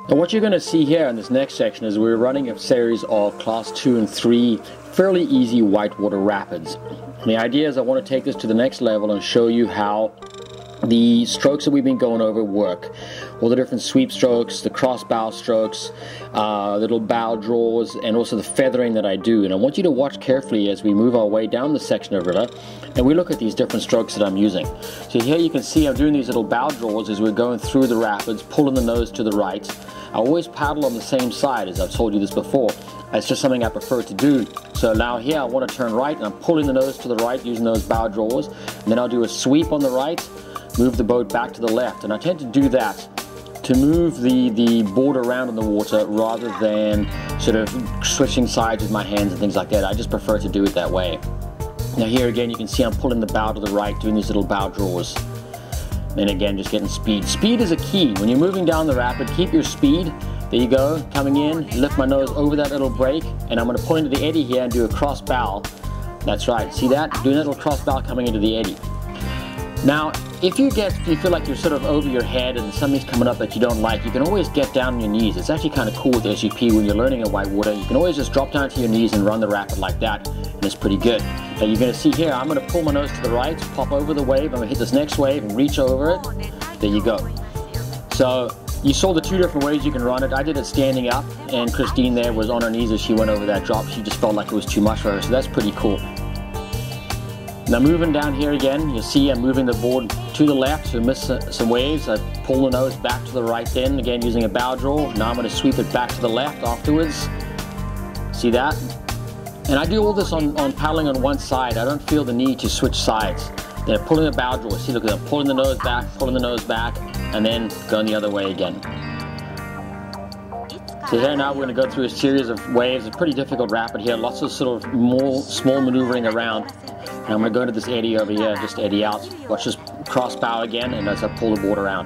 And what you're going to see here in this next section is we're running a series of class 2 and 3 fairly easy whitewater rapids. And the idea is I want to take this to the next level and show you how the strokes that we've been going over work. All the different sweep strokes, the cross bow strokes, little bow draws, and also the feathering that I do. And I want you to watch carefully as we move our way down the section of river and we look at these different strokes that I'm using. So here you can see I'm doing these little bow draws as we're going through the rapids, pulling the nose to the right. I always paddle on the same side, as I've told you this before. It's just something I prefer to do. So now here I want to turn right and I'm pulling the nose to the right using those bow draws. And then I'll do a sweep on the right, move the boat back to the left. And I tend to do that to move the board around in the water rather than sort of switching sides with my hands and things like that. I just prefer to do it that way. Now here again you can see I'm pulling the bow to the right, doing these little bow draws. And again, just getting speed. Speed is a key. When you're moving down the rapid, keep your speed. There you go, coming in, lift my nose over that little break, and I'm going to pull into the eddy here and do a cross bow. That's right, see that? Doing that little cross bow coming into the eddy. Now, if you feel like you're sort of over your head and something's coming up that you don't like, you can always get down on your knees. It's actually kind of cool with the SUP when you're learning in whitewater. You can always just drop down to your knees and run the rapid like that, and it's pretty good. Now you're going to see here, I'm going to pull my nose to the right, pop over the wave, I'm going to hit this next wave and reach over it. There you go. So you saw the two different ways you can run it. I did it standing up, and Christine there was on her knees as she went over that drop. She just felt like it was too much for her, so that's pretty cool. Now moving down here again, you'll see I'm moving the board to the left to miss some waves. I pull the nose back to the right then, again using a bow draw. Now I'm going to sweep it back to the left afterwards. See that? And I do all this on paddling on one side. I don't feel the need to switch sides. Then pulling the bow draw. See, look at that, pulling the nose back, and then going the other way again. So here now we're going to go through a series of waves, a pretty difficult rapid here, lots of sort of more small maneuvering around. And I'm going to go into this eddy over here, just eddy out. Watch this cross bow again, and as I pull the board around.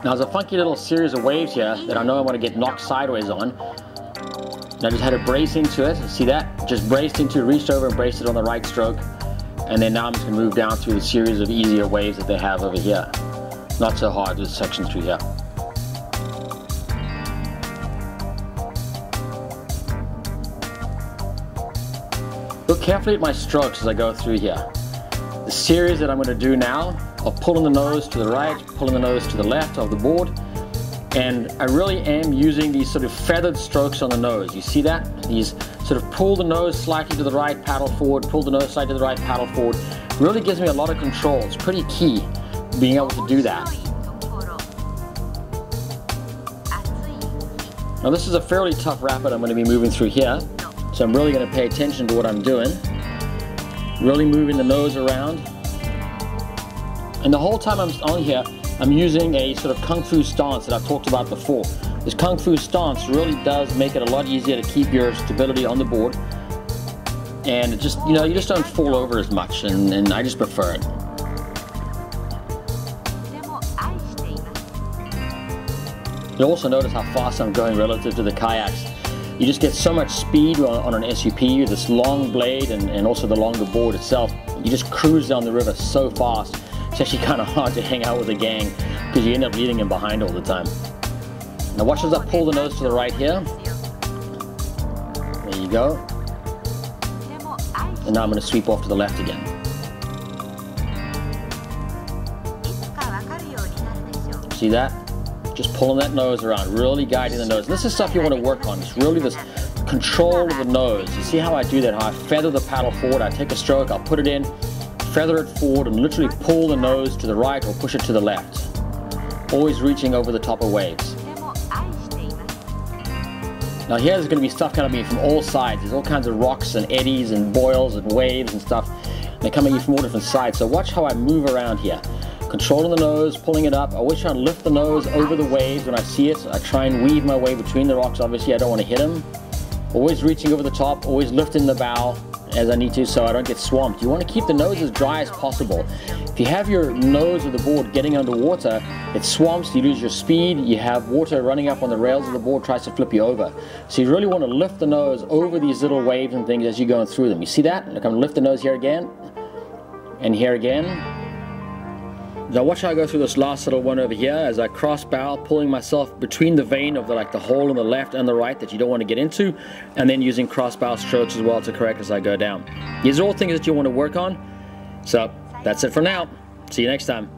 Now there's a funky little series of waves here that I know I want to get knocked sideways on. And I just had to brace into it. See that? Just braced into, reached over and braced it on the right stroke. And then now I'm just going to move down through the series of easier waves that they have over here. Not so hard, this section through here. Look carefully at my strokes as I go through here. The series that I'm going to do now of pulling the nose to the right, pulling the nose to the left of the board. And I really am using these sort of feathered strokes on the nose. You see that? These sort of pull the nose slightly to the right, paddle forward, pull the nose slightly to the right, paddle forward. Really gives me a lot of control. It's pretty key being able to do that. Now this is a fairly tough rapid I'm going to be moving through here. So I'm really going to pay attention to what I'm doing. Really moving the nose around. And the whole time I'm on here, I'm using a sort of kung fu stance that I've talked about before. This kung fu stance really does make it a lot easier to keep your stability on the board. And it just, you know, you just don't fall over as much, and I just prefer it. You'll also notice how fast I'm going relative to the kayaks. You just get so much speed on an SUP, this long blade and also the longer board itself. You just cruise down the river so fast. It's actually kind of hard to hang out with a gang because you end up leaving them behind all the time. Now watch as I pull the nose to the right here. There you go. And now I'm going to sweep off to the left again. See that? Just pulling that nose around, really guiding the nose. This is stuff you want to work on. It's really this control of the nose. You see how I do that? How I feather the paddle forward. I take a stroke, I'll put it in, feather it forward, and literally pull the nose to the right or push it to the left. Always reaching over the top of waves. Now here there's going to be stuff coming at me from all sides. There's all kinds of rocks and eddies and boils and waves and stuff. They're coming at you from all different sides. So watch how I move around here. Controlling the nose, pulling it up. I always try to lift the nose over the waves when I see it. I try and weave my way between the rocks. Obviously, I don't want to hit them. Always reaching over the top, always lifting the bow as I need to so I don't get swamped. You want to keep the nose as dry as possible. If you have your nose of the board getting underwater, it swamps, you lose your speed, you have water running up on the rails of the board, tries to flip you over. So you really want to lift the nose over these little waves and things as you're going through them. You see that? Look, I'm going to lift the nose here again, and here again. Now watch how I go through this last little one over here as I cross barrel, pulling myself between the vein of the hole on the left and the right that you don't want to get into, and then using cross barrel strokes as well to correct as I go down. These are all things that you want to work on. So that's it for now. See you next time.